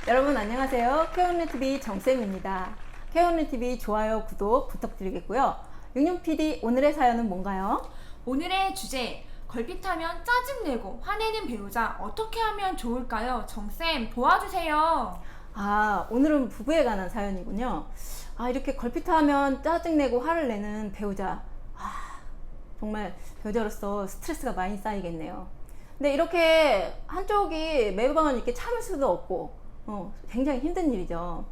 여러분 안녕하세요. 케어온리TV 정쌤입니다. 케어온리TV 좋아요, 구독 부탁드리겠고요. 윤용 PD 오늘의 사연은 뭔가요? 오늘의 주제, 걸핏하면 짜증내고 화내는 배우자 어떻게 하면 좋을까요? 정쌤 도와주세요. 오늘은 부부에 관한 사연이군요. 이렇게 걸핏하면 짜증내고 화를 내는 배우자. 정말 배우자로서 스트레스가 많이 쌓이겠네요. 근데 이렇게 한쪽이 매번 이렇게 참을 수도 없고, 굉장히 힘든 일이죠.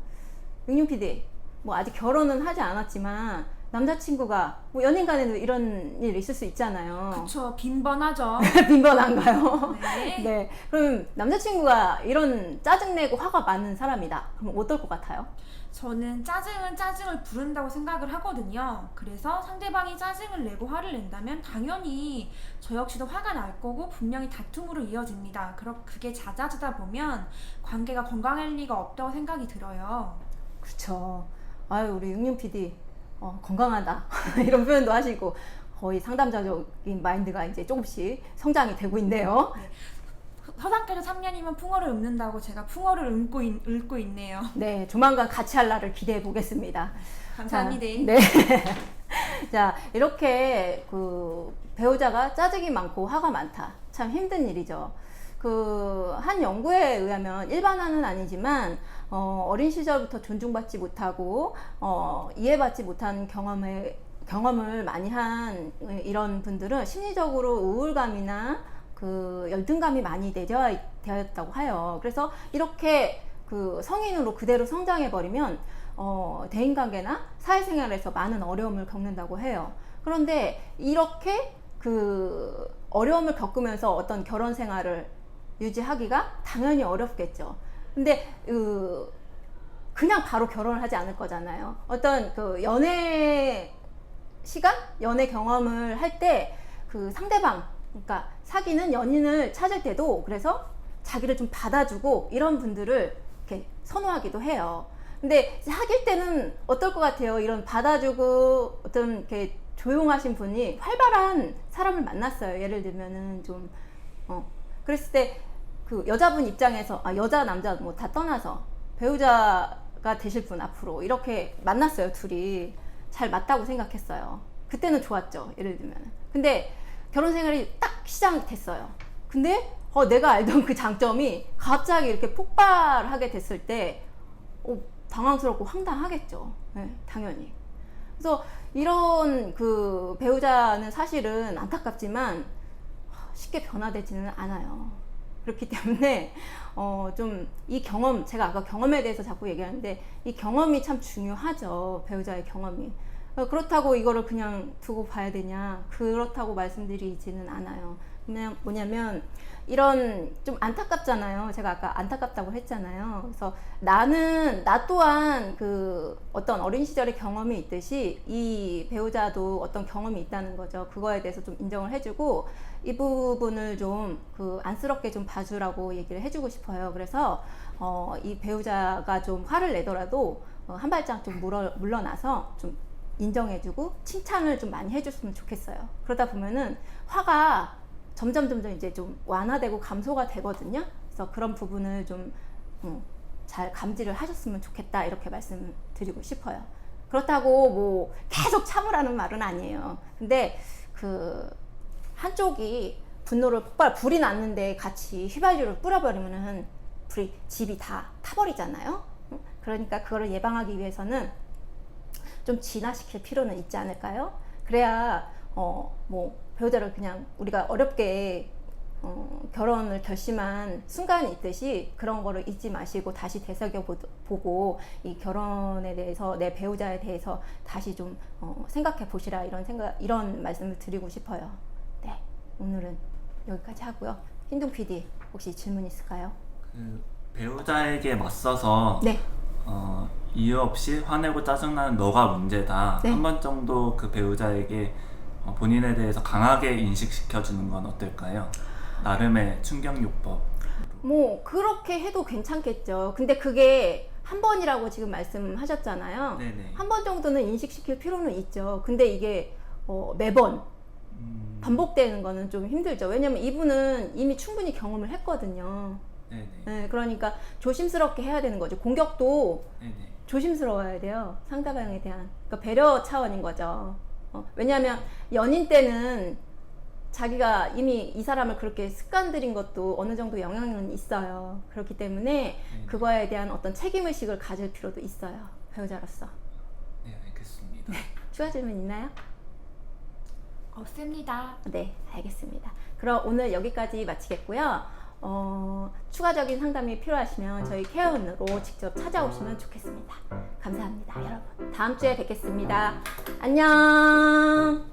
윤용 PD, 뭐 아직 결혼은 하지 않았지만, 남자친구가, 뭐 연인 간에도 이런 일 있을 수 있잖아요. 그쵸, 빈번하죠. 빈번한가요? 네. 네. 그럼 남자친구가 이런 짜증내고 화가 많은 사람이다. 그럼 어떨 것 같아요? 저는 짜증은 짜증을 부른다고 생각을 하거든요. 그래서 상대방이 짜증을 내고 화를 낸다면 당연히 저 역시도 화가 날 거고 분명히 다툼으로 이어집니다. 그게 잦아지다 보면 관계가 건강할 리가 없다고 생각이 들어요. 그렇죠. 우리 육룡 PD 건강하다 이런 표현도 하시고 거의 상담자적인 마인드가 이제 조금씩 성장이 되고 있네요. 서당까지 3년이면 풍어를 읊는다고 제가 풍어를 읊고 있네요. 네, 조만간 같이 할 날을 기대해 보겠습니다. 감사합니다. 네. 자, 이렇게 그 배우자가 짜증이 많고 화가 많다. 참 힘든 일이죠. 한 연구에 의하면 일반화는 아니지만 어린 시절부터 존중받지 못하고 이해받지 못한 경험을 많이 한 이런 분들은 심리적으로 우울감이나 열등감이 많이 내재되었다고 해요. 그래서 이렇게 성인으로 그대로 성장해 버리면 대인관계나 사회생활에서 많은 어려움을 겪는다고 해요. 그런데 이렇게 어려움을 겪으면서 어떤 결혼 생활을 유지하기가 당연히 어렵겠죠. 근데 그냥 바로 결혼을 하지 않을 거잖아요. 어떤 연애 시간, 연애 경험을 할 때 상대방, 그러니까 사귀는 연인을 찾을 때도 그래서 자기를 좀 받아주고 이런 분들을 이렇게 선호하기도 해요. 근데 사귈 때는 어떨 것 같아요? 이런 받아주고 어떤 이렇게 조용하신 분이 활발한 사람을 만났어요. 예를 들면은 그랬을 때 여자분 입장에서 여자 남자 뭐 다 떠나서 배우자가 되실 분 앞으로 이렇게 만났어요. 둘이 잘 맞다고 생각했어요. 그때는 좋았죠. 예를 들면. 근데 결혼 생활이 딱 시작됐어요. 근데 내가 알던 그 장점이 갑자기 이렇게 폭발하게 됐을 때 당황스럽고 황당하겠죠. 네, 당연히. 그래서 이런 배우자는 사실은 안타깝지만 쉽게 변화되지는 않아요. 그렇기 때문에 좀 이 경험, 제가 아까 경험에 대해서 자꾸 얘기하는데 이 경험이 참 중요하죠. 배우자의 경험이. 그렇다고 이거를 그냥 두고 봐야 되냐, 그렇다고 말씀드리지는 않아요. 그냥 뭐냐면 이런 좀 안타깝잖아요. 제가 아까 안타깝다고 했잖아요. 그래서 나 또한 어떤 어린 시절의 경험이 있듯이 이 배우자도 어떤 경험이 있다는 거죠. 그거에 대해서 좀 인정을 해주고 이 부분을 좀 안쓰럽게 좀 봐주라고 얘기를 해주고 싶어요. 그래서 이 배우자가 좀 화를 내더라도 한 발짝 좀 물러나서 좀 인정해주고 칭찬을 좀 많이 해줬으면 좋겠어요. 그러다 보면은 화가 점점 이제 좀 완화되고 감소가 되거든요. 그래서 그런 부분을 좀 잘 감지를 하셨으면 좋겠다, 이렇게 말씀드리고 싶어요. 그렇다고 뭐 계속 참으라는 말은 아니에요. 근데 한쪽이 불이 났는데 같이 휘발유를 뿌려버리면은 집이 다 타버리잖아요. 그러니까 그거를 예방하기 위해서는 좀 진화시킬 필요는 있지 않을까요? 그래야 뭐 배우자를 그냥 우리가 어렵게 결혼을 결심한 순간이 있듯이 그런 거를 잊지 마시고 다시 되새겨보고 이 결혼에 대해서, 내 배우자에 대해서 다시 좀 생각해 보시라, 이런 말씀을 드리고 싶어요. 네, 오늘은 여기까지 하고요. 흰둥 PD 혹시 질문 있을까요? 배우자에게 맞서서 네. 이유 없이 화내고 짜증나는 너가 문제다. 네. 한 번 정도 그 배우자에게 본인에 대해서 강하게 인식시켜주는 건 어떨까요? 나름의 충격요법. 뭐 그렇게 해도 괜찮겠죠. 근데 그게 한 번이라고 지금 말씀하셨잖아요. 네네. 한 번 정도는 인식시킬 필요는 있죠. 근데 이게 매번 반복되는 거는 좀 힘들죠. 왜냐면 이분은 이미 충분히 경험을 했거든요. 네네. 네, 그러니까 조심스럽게 해야 되는 거죠. 공격도 네네. 조심스러워야 돼요. 상대방에 대한. 그러니까 배려 차원인 거죠. 왜냐하면 연인 때는 자기가 이미 이 사람을 그렇게 습관 들인 것도 어느 정도 영향은 있어요. 그렇기 때문에 그거에 대한 어떤 책임의식을 가질 필요도 있어요. 배우자로서. 네, 알겠습니다. 추가 질문 있나요? 없습니다. 네, 알겠습니다. 그럼 오늘 여기까지 마치겠고요. 추가적인 상담이 필요하시면 저희 케어원으로 직접 찾아오시면 좋겠습니다. 감사합니다, 여러분. 다음 주에 뵙겠습니다. 안녕!